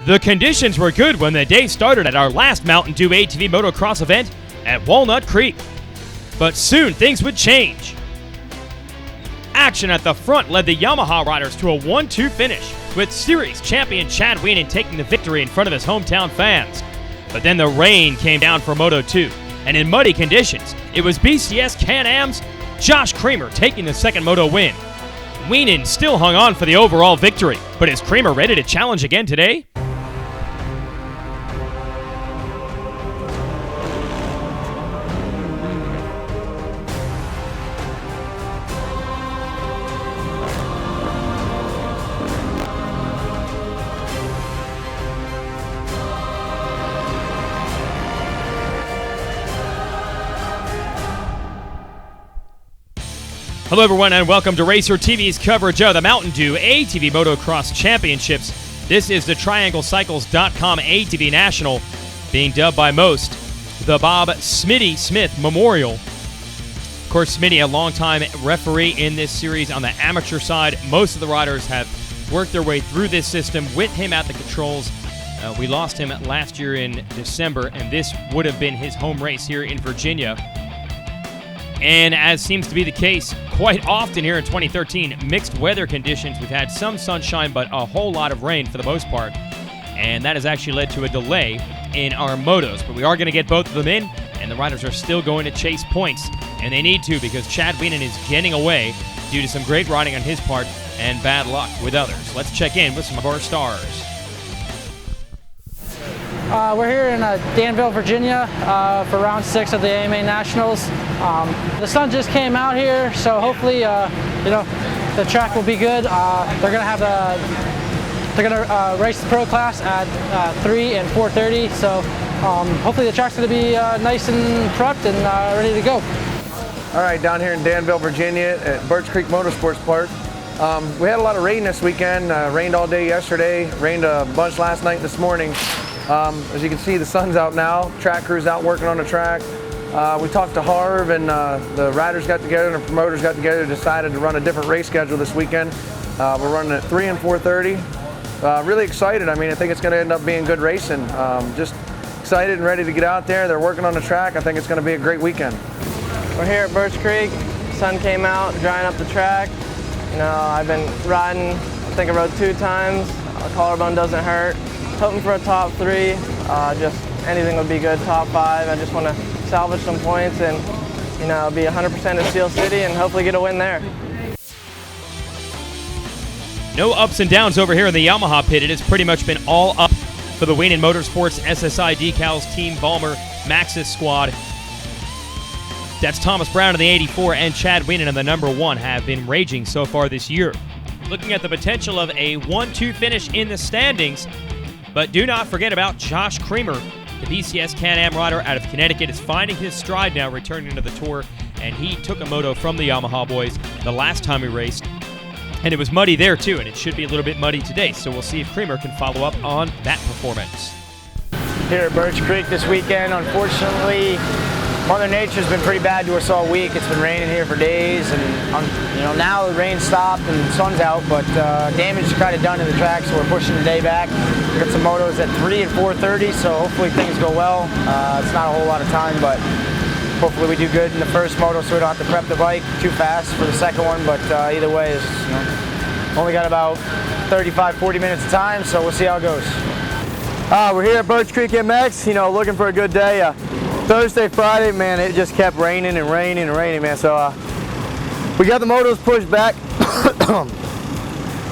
The conditions were good when the day started at our last Mountain Dew ATV Motocross event at Walnut Creek. But soon things would change. Action at the front led the Yamaha riders to a 1-2 finish, with series champion Chad Wienen taking the victory in front of his hometown fans. But then the rain came down for Moto 2, and in muddy conditions, it was BCS Can-Am's Josh Kramer taking the second Moto win. Wienen still hung on for the overall victory, but is Kramer ready to challenge again today? Hello everyone and welcome to Racer TV's coverage of the Mountain Dew ATV Motocross Championships. This is the TriangleCycles.com ATV National, being dubbed by most the Bob Smitty Smith Memorial. Of course, Smitty, a longtime referee in this series on the amateur side. Most of the riders have worked their way through this system with him at the controls. We lost him last year in December, and this would have been his home race here in Virginia. And as seems to be the case quite often here in 2013, mixed weather conditions. We've had some sunshine, but a whole lot of rain for the most part. And that has actually led to a delay in our motos. But we are going to get both of them in, and the riders are still going to chase points. And they need to, because Chad Wienen is getting away due to some great riding on his part and bad luck with others. Let's check in with some of our stars. We're here in Danville, Virginia for round 6 of the AMA Nationals. The sun just came out here, so hopefully the track will be good. They're gonna race the pro class at 3 and 4:30, so hopefully the track's gonna be nice and prepped and ready to go. All right, down here in Danville, Virginia at Birch Creek Motorsports Park. We had a lot of rain this weekend. Rained all day yesterday, rained a bunch last night and this morning. As you can see, the sun's out now. Track crew's out working on the track. We talked to Harv, and the riders got together and the promoters got together and decided to run a different race schedule this weekend. We're running at 3 and 4:30. Really excited. I mean, I think it's going to end up being good racing. Just excited and ready to get out there. They're working on the track. I think it's going to be a great weekend. We're here at Birch Creek. Sun came out, drying up the track. You know, I've been riding, I think I rode 2 times. Collarbone doesn't hurt. Hoping for a top 3, just anything would be good, top 5. I just want to salvage some points and, be 100% at Steel City and hopefully get a win there. No ups and downs over here in the Yamaha pit. It has pretty much been all up for the Wienen Motorsports SSI Decals Team Balmer Maxxis squad. That's Thomas Brown in the 84 and Chad Wienen in the number 1 have been raging so far this year. Looking at the potential of a 1-2 finish in the standings. But do not forget about Josh Kramer. The BCS Can-Am rider out of Connecticut is finding his stride now, returning to the tour, and he took a moto from the Yamaha boys the last time he raced. And it was muddy there too, and it should be a little bit muddy today, so we'll see if Kramer can follow up on that performance. Here at Birch Creek this weekend, unfortunately, Mother Nature's been pretty bad to us all week. It's been raining here for days, and now the rain stopped and the sun's out, but damage is kind of done to the track, so we're pushing the day back. We got some motos at 3 and 4:30, so hopefully things go well. It's not a whole lot of time, but hopefully we do good in the first moto, so we don't have to prep the bike too fast for the second one. But either way, only got about 35-40 minutes of time, so we'll see how it goes. We're here at Birch Creek MX, looking for a good day. Thursday, Friday, man, it just kept raining and raining and raining, man. So we got the motos pushed back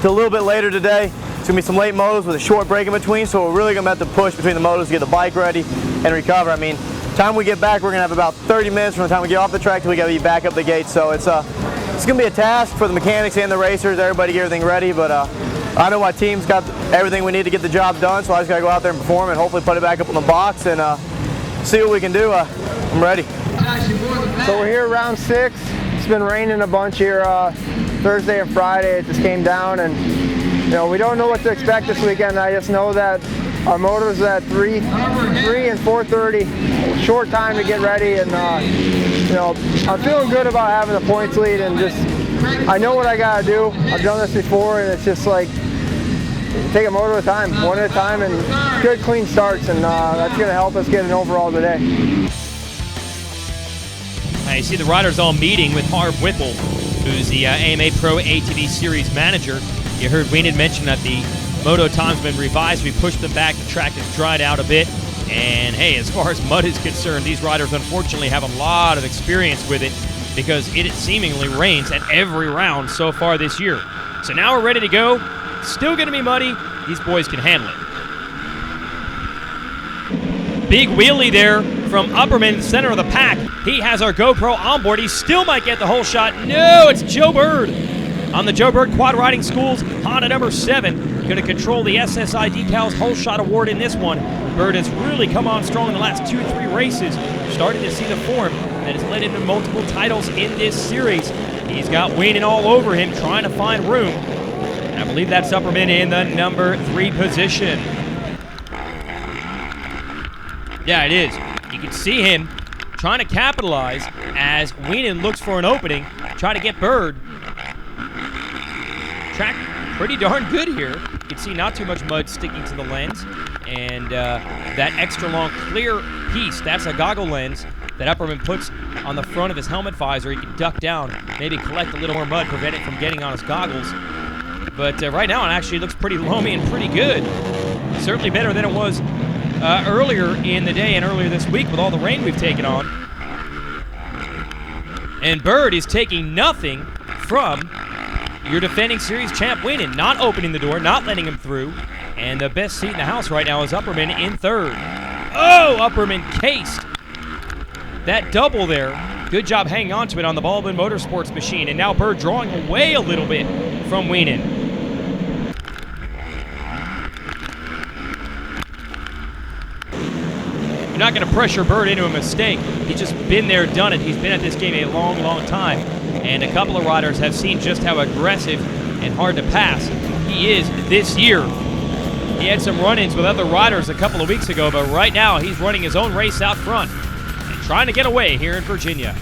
to a little bit later today. It's gonna be some late motos with a short break in between, so we're really gonna have to push between the motos to get the bike ready and recover. I mean, time we get back, we're gonna have about 30 minutes from the time we get off the track till we gotta be back up the gate. So it's gonna be a task for the mechanics and the racers, everybody to get everything ready. But I know my team's got everything we need to get the job done, so I just gotta go out there and perform and hopefully put it back up on the box and see what we can do. I'm ready. So we're here round 6. It's been raining a bunch here Thursday and Friday. It just came down, and we don't know what to expect this weekend. I just know that our motor's at 3 and 4:30. Short time to get ready, and I'm feeling good about having the points lead, and just I know what I gotta do. I've done this before, and it's just like take it moto at a time, one at a time, and good clean starts, and that's going to help us get an overall today. Now you see the riders all meeting with Harv Whipple, who's the AMA Pro ATV Series manager. You heard Weenan mention that the moto time's been revised. We pushed them back. The track has dried out a bit. And hey, as far as mud is concerned, these riders unfortunately have a lot of experience with it because it seemingly rains at every round so far this year. So now we're ready to go. Still going to be muddy. These boys can handle it. Big wheelie there from Upperman in the center of the pack. He has our GoPro on board. He still might get the whole shot. No, it's Joe Bird on the Joe Bird Quad Riding School's Honda number 7. Going to control the SSI Decals Whole Shot Award in this one. Bird has really come on strong in the last 2-3 races. Starting to see the form that has led him to multiple titles in this series. He's got Weenan all over him, trying to find room. And I believe that's Upperman in the number 3 position. Yeah, it is. You can see him trying to capitalize as Weenan looks for an opening, trying to get Bird. Track pretty darn good here. You can see not too much mud sticking to the lens. And that extra long clear piece, that's a goggle lens that Upperman puts on the front of his helmet visor. He can duck down, maybe collect a little more mud, prevent it from getting on his goggles. But right now it actually looks pretty loamy and pretty good. Certainly better than it was earlier in the day and earlier this week with all the rain we've taken on. And Bird is taking nothing from your defending series champ Weenan, not opening the door, not letting him through. And the best seat in the house right now is Upperman in 3rd. Oh, Upperman cased that double there. Good job hanging on to it on the Baldwin Motorsports machine. And now Bird drawing away a little bit from Weenan. You're not going to pressure Bird into a mistake. He's just been there, done it. He's been at this game a long, long time. And a couple of riders have seen just how aggressive and hard to pass he is this year. He had some run-ins with other riders a couple of weeks ago, but right now he's running his own race out front and trying to get away here in Virginia.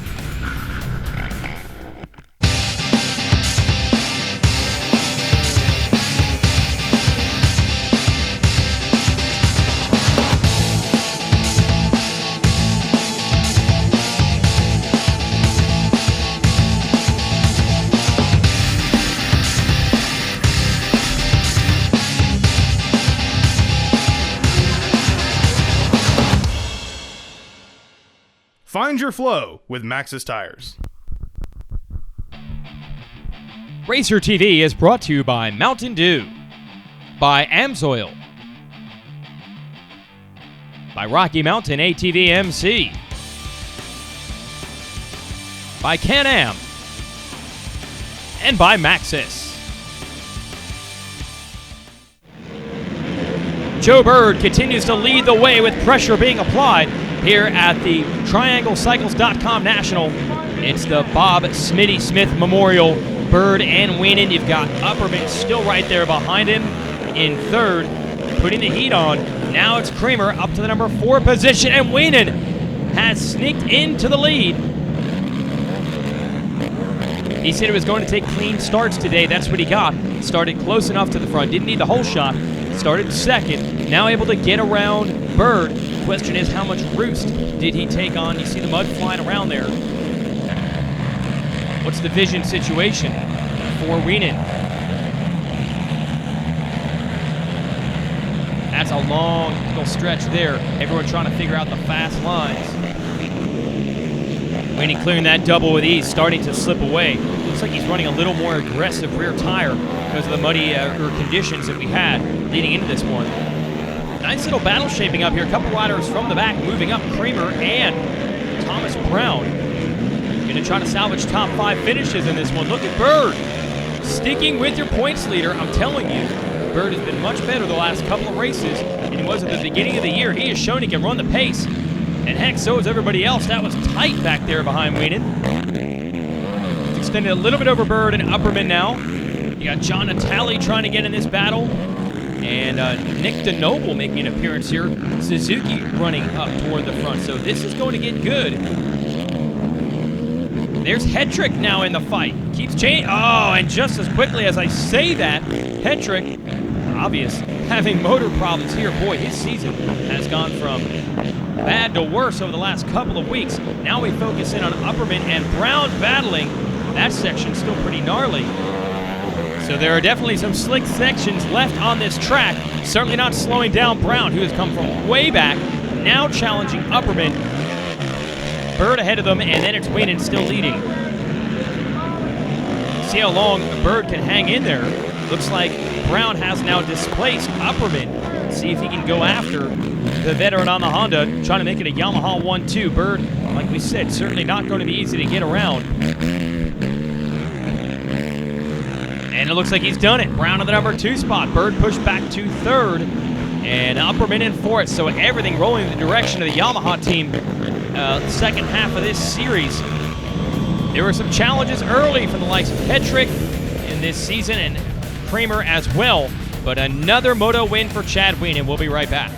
Find your flow with Maxxis Tires. Racer TV is brought to you by Mountain Dew, by Amsoil, by Rocky Mountain ATVMC, by Can-Am, and by Maxxis. Joe Bird continues to lead the way with pressure being applied here at the TriangleCycles.com National. It's the Bob Smitty Smith Memorial. Bird and Weenan. You've got Upperman still right there behind him in 3rd, putting the heat on. Now it's Kramer up to the number 4 position, and Weenan has sneaked into the lead. He said it was going to take clean starts today. That's what he got. Started close enough to the front. Didn't need the whole shot. Started 2nd. Now able to get around Bird. Question is, how much roost did he take on? You see the mud flying around there. What's the vision situation for Weenan? That's a long little stretch there. Everyone trying to figure out the fast lines. Weenan clearing that double with ease, starting to slip away. Looks like he's running a little more aggressive rear tire because of the muddy conditions that we had leading into this one. Nice little battle shaping up here. A couple riders from the back moving up. Kramer and Thomas Brown. Going to try to salvage top 5 finishes in this one. Look at Bird. Sticking with your points leader. I'm telling you, Bird has been much better the last couple of races than he was at the beginning of the year. He has shown he can run the pace. And heck, so is everybody else. That was tight back there behind Weenan. It's extended a little bit over Bird and Upperman now. You got John Natale trying to get in this battle. And Nick DeNoble making an appearance here. Suzuki running up toward the front. So this is going to get good. There's Hetrick now in the fight. Keeps changing. Oh, and just as quickly as I say that, Hetrick obvious, having motor problems here. Boy, his season has gone from bad to worse over the last couple of weeks. Now we focus in on Upperman and Brown battling. That section's still pretty gnarly. So there are definitely some slick sections left on this track. Certainly not slowing down Brown, who has come from way back, now challenging Upperman. Bird ahead of them, and then it's Weenan still leading. See how long Bird can hang in there. Looks like Brown has now displaced Upperman. See if he can go after the veteran on the Honda, trying to make it a Yamaha 1-2. Bird, like we said, certainly not going to be easy to get around. And it looks like he's done it. Brown in the number 2 spot. Bird pushed back to 3rd. And Upperman in 4th. So everything rolling in the direction of the Yamaha team. Second half of this series. There were some challenges early for the likes of Petrick in this season and Kramer as well. But another moto win for Chad Weenan. We'll be right back.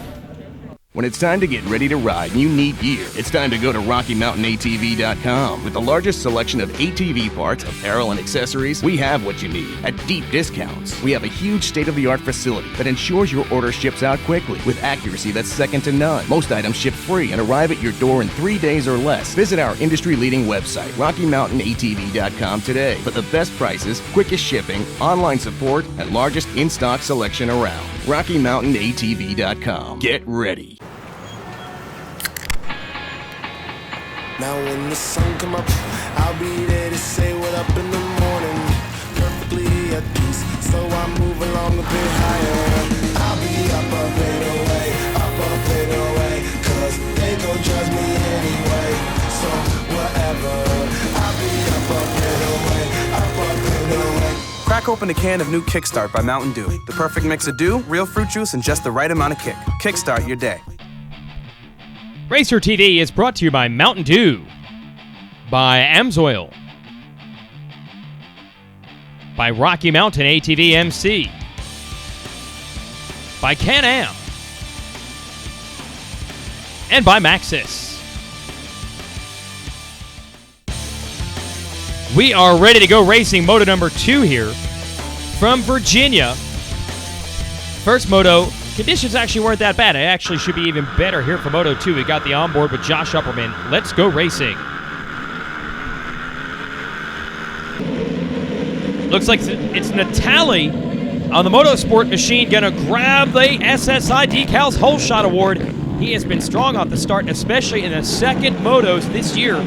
When it's time to get ready to ride and you need gear, it's time to go to RockyMountainATV.com. With the largest selection of ATV parts, apparel, and accessories, we have what you need at deep discounts. We have a huge state-of-the-art facility that ensures your order ships out quickly with accuracy that's second to none. Most items ship free and arrive at your door in 3 days or less. Visit our industry-leading website, RockyMountainATV.com today for the best prices, quickest shipping, online support, and largest in-stock selection around. RockyMountainATV.com. Get ready. Now when the sun come up, I'll be there to say what up in the morning. Perfectly at peace, so I move along a bit higher. I'll be up a bit away, cause they gon' judge me anyway. So whatever, I'll be up a bit away. Crack open a can of new Kickstart by Mountain Dew. The perfect mix of dew, real fruit juice, and just the right amount of kick. Kickstart your day. Racer TV is brought to you by Mountain Dew, by Amsoil, by Rocky Mountain ATVMC, by Can-Am, and by Maxxis. We are ready to go racing moto number 2 here from Virginia. First moto. Conditions actually weren't that bad. It actually should be even better here for Moto 2. We got the onboard with Josh Upperman. Let's go racing. Looks like it's Natali on the Motorsport machine going to grab the SSI Decals Whole Shot Award. He has been strong off the start, especially in the second motos this year.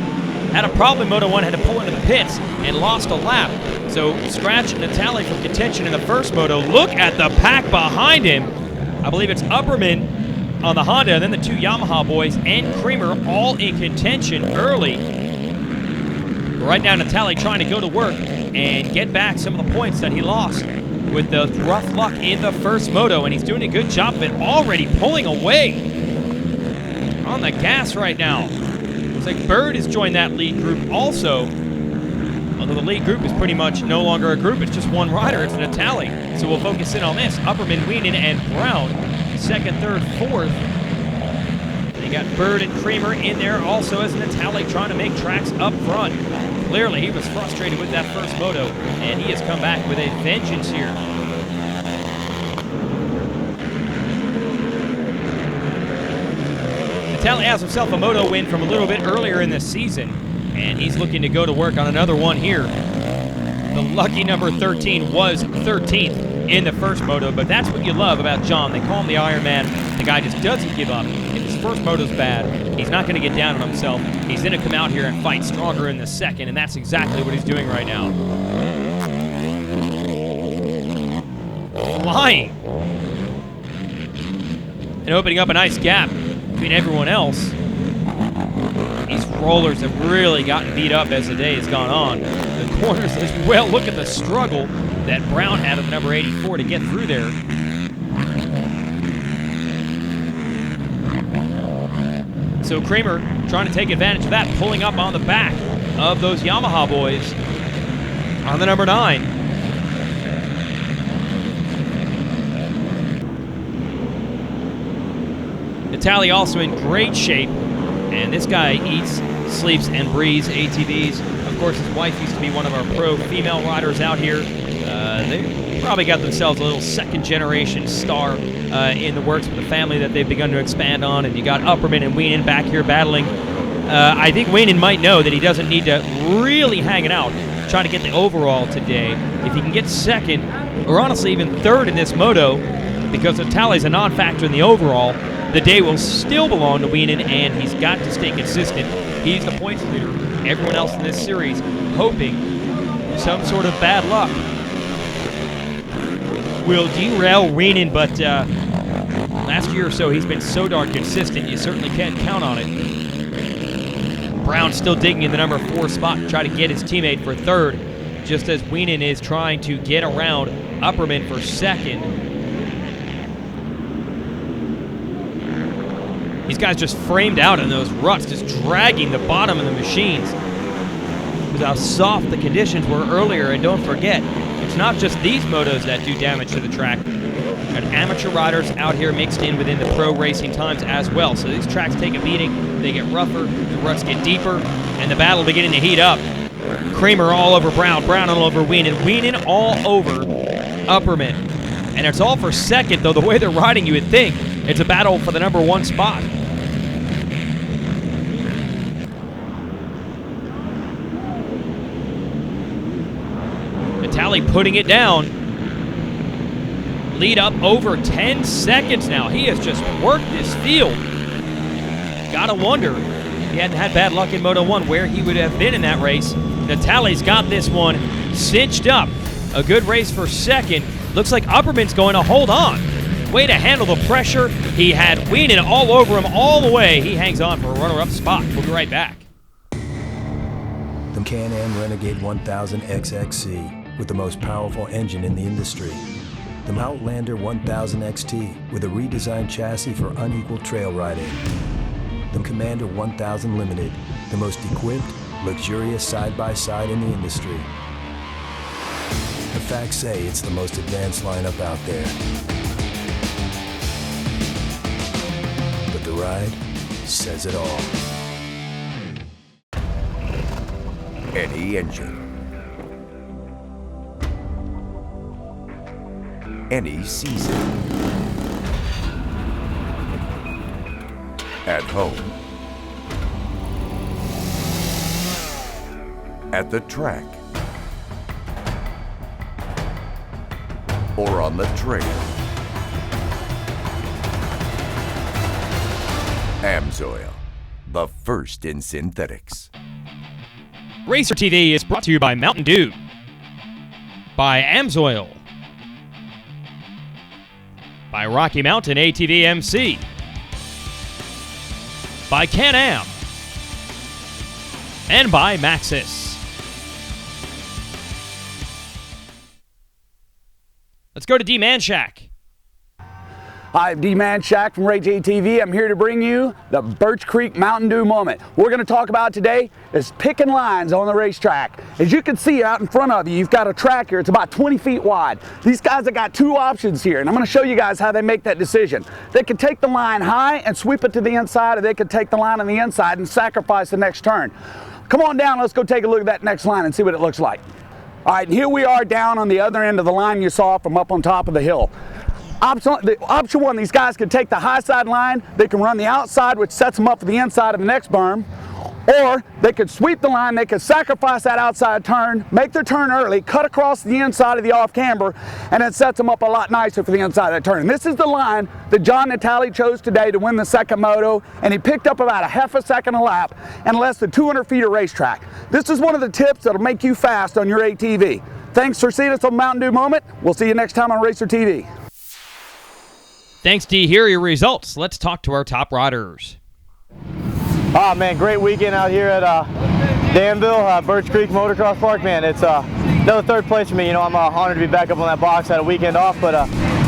Had a problem in Moto 1, had to pull into the pits and lost a lap. So scratch Natali from contention in the first moto. Look at the pack behind him. I believe it's Upperman on the Honda, and then the 2 Yamaha boys and Kramer all in contention early. Right now, Natali trying to go to work and get back some of the points that he lost with the rough luck in the first moto, and he's doing a good job of it, already pulling away on the gas right now. Looks like Bird has joined that lead group also. Although the lead group is pretty much no longer a group, it's just one rider, it's Natali. So we'll focus in on this. Upperman, Weenan, and Brown, 2nd, 3rd, 4th. They got Bird and Kramer in there also as Natali trying to make tracks up front. Clearly he was frustrated with that first moto, and he has come back with a vengeance here. Natali has himself a moto win from a little bit earlier in the season. And he's looking to go to work on another one here. The lucky number 13 was 13th in the first moto, but that's what you love about John. They call him the Iron Man. The guy just doesn't give up. If his first moto's bad, he's not going to get down on himself. He's going to come out here and fight stronger in the second, and that's exactly what he's doing right now. Flying. And opening up a nice gap between everyone else. These rollers have really gotten beat up as the day has gone on. The corners as well. Look at the struggle that Brown had with number 84 to get through there. So Kramer trying to take advantage of that, pulling up on the back of those Yamaha boys on the number 9. Natali also in great shape. And this guy eats, sleeps, and breathes ATVs. Of course, his wife used to be one of our pro female riders out here. They probably got themselves a little second-generation star in the works with a family that they've begun to expand on, and you got Upperman and Wienen back here battling. I think Wienen might know that he doesn't need to really hang it out, trying to get the overall today. If he can get second, or honestly even third in this moto, because the tally's a non-factor in the overall, the day will still belong to Wienen, and he's got to stay consistent. He's the points leader. Everyone else in this series hoping some sort of bad luck will derail Wienen, but last year or so he's been so darn consistent, you certainly can't count on it. Brown still digging in the number 4 spot to try to get his teammate for third, just as Wienen is trying to get around Upperman for second. These guys just framed out in those ruts, just dragging the bottom of the machines. With how soft the conditions were earlier, and don't forget, it's not just these motos that do damage to the track. Got amateur riders out here mixed in within the pro racing times as well. So these tracks take a beating, they get rougher, the ruts get deeper, and the battle beginning to heat up. Kramer all over Brown, Brown all over Wienen, Wienen all over Upperman. And it's all for second, though the way they're riding, you would think it's a battle for the number 1 spot. Tally putting it down. Lead up over 10 seconds now. He has just worked this field. Gotta wonder, if he hadn't had bad luck in Moto 1, where he would have been in that race. Natalie's got this one cinched up. A good race for second. Looks like Upperman's going to hold on. Way to handle the pressure. He had Wienen all over him all the way. He hangs on for a runner-up spot. We'll be right back. The Can-Am Renegade 1000 XXC. With the most powerful engine in the industry. The Outlander 1000 XT with a redesigned chassis for unequal trail riding. The Commander 1000 Limited, the most equipped, luxurious side-by-side in the industry. The facts say it's the most advanced lineup out there. But the ride says it all. Any engine. Any season. At home. At the track. Or on the trail. AMSOIL, the first in synthetics. Racer TV is brought to you by Mountain Dew, by AMSOIL, by Rocky Mountain ATVMX, by Can-Am, and by Maxxis. Let's go to D-Man Shack. Hi, I'm D-Man Shack from Rage ATV. I'm here to bring you the Birch Creek Mountain Dew moment. What we're going to talk about today is picking lines on the racetrack. As you can see out in front of you, you've got a track here. It's about 20 feet wide. These guys have got 2 options here, and I'm going to show you guys how they make that decision. They can take the line high and sweep it to the inside, or they can take the line on the inside and sacrifice the next turn. Come on down, let's go take a look at that next line and see what it looks like. All right, and here we are down on the other end of the line you saw from up on top of the hill. Option 1, these guys can take the high side line, they can run the outside, which sets them up for the inside of the next berm, or they could sweep the line, they could sacrifice that outside turn, make their turn early, cut across the inside of the off camber, and it sets them up a lot nicer for the inside of that turn. And this is the line that John Natale chose today to win the second moto, and he picked up about a half a second a lap and less than 200 feet of racetrack. This is one of the tips that'll make you fast on your ATV. Thanks for seeing us on Mountain Dew Moment. We'll see you next time on Racer TV. Thanks, D. Here are your results. Let's talk to our top riders. Oh man, great weekend out here at Danville, Birch Creek Motocross Park. Man, it's another third place for me. You know, I'm honored to be back up on that box. Had a weekend off, but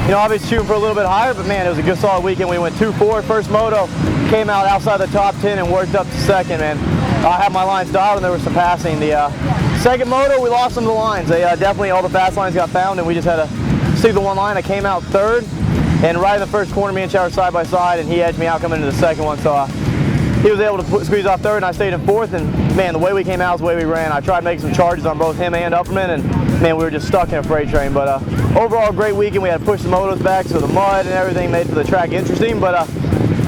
you know, obviously shooting for a little bit higher. But man, it was a good solid weekend. We went 2-4 first moto, came out outside the top 10 and worked up to second. Man, I had my lines dialed and there was some passing. The second moto, we lost some of the lines. They definitely all the fast lines got found, and we just had to stick to one line. I came out third. And right in the first corner, me and Chad were side by side, and he edged me out coming into the second one. So he was able to squeeze off third, and I stayed in fourth. And man, the way we came out is the way we ran. I tried making some charges on both him and Upperman, and man, we were just stuck in a freight train. But overall, great weekend. We had to push the motos back, so the mud and everything made for the track interesting. But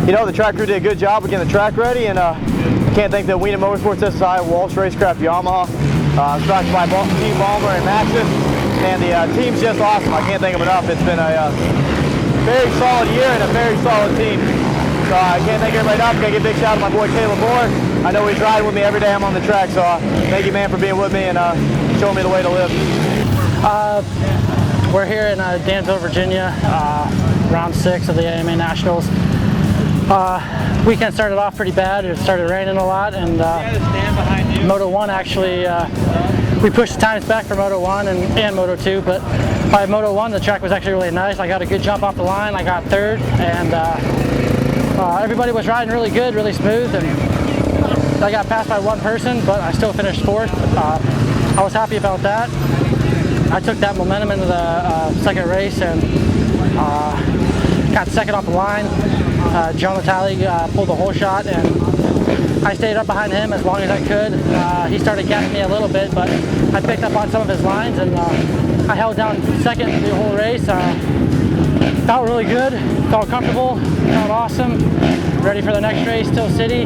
you know, the track crew did a good job of getting the track ready, and can't thank the Wiener Motorsports SSI, Walsh Racecraft, Yamaha, sponsored by Team Balmer and Maxis. And the team's just awesome. I can't thank them enough. It's been a very solid year and a very solid team. So I can't thank everybody enough. Gotta give a big shout out to my boy Caleb Moore. I know he's riding with me every day I'm on the track, so thank you, man, for being with me and showing me the way to live. We're here in Danville, Virginia, round 6 of the AMA Nationals. Weekend started off pretty bad. It started raining a lot, and Moto 1 actually, we pushed the times back for Moto 1 and Moto 2, but by Moto 1 the track was actually really nice. I got a good jump off the line. I got third, and everybody was riding really good, really smooth, and I got passed by one person, but I still finished fourth. I was happy about that. I took that momentum into the second race and got second off the line. John Natale pulled the whole shot, and I stayed up behind him as long as I could. He started gapping me a little bit, but I picked up on some of his lines, and I held down second the whole race. Felt really good, felt comfortable, felt awesome. Ready for the next race, Steel City.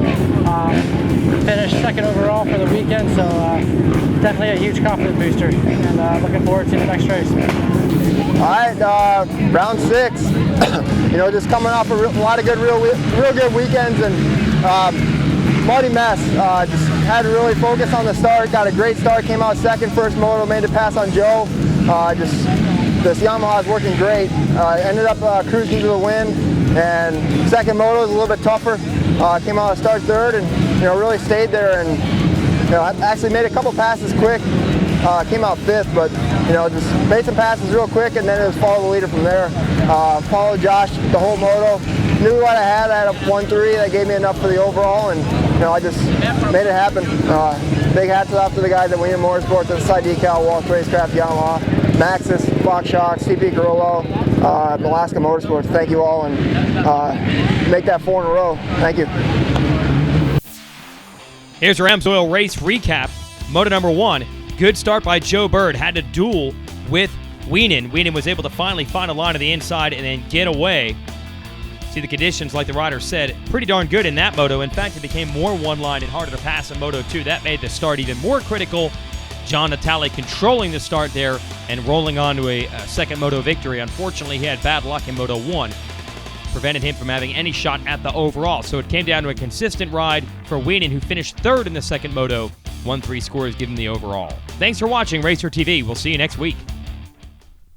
Finished second overall for the weekend, so definitely a huge confidence booster, and looking forward to the next race. All right, round 6. You know, just coming off a lot of good, real good weekends, and muddy mess. Just had to really focus on the start. Got a great start. Came out second, first moto. Made the pass on Joe. This Yamaha is working great. Ended up cruising to the win, and second moto was a little bit tougher. Came out to start third, and you know, really stayed there, and you know, I actually made a couple passes quick. Came out fifth, but you know, just made some passes real quick, and then it was follow the leader from there. Followed Josh the whole moto. Knew what I had. I had a 1.3 that gave me enough for the overall, and you know, I just made it happen. Big hats off to the guys at Wiener Motorsports, SSI Decal, Walsh Racecraft, Yamaha, Maxis, Fox Shocks, TP Carollo, Alaska Motorsports. Thank you all, and make that 4 in a row. Thank you. Here's your AMSOIL race recap. Moto number 1, good start by Joe Bird. Had to duel with Wienen. Wienen was able to finally find a line to the inside and then get away. See, the conditions, like the rider said, pretty darn good in that moto. In fact, it became more one-line and harder to pass in Moto 2. That made the start even more critical. John Natale controlling the start there and rolling on to a second moto victory. Unfortunately, he had bad luck in Moto 1. Prevented him from having any shot at the overall. So it came down to a consistent ride for Wienen, who finished third in the second moto. 1-3 scores give him the overall. Thanks for watching Racer TV. We'll see you next week.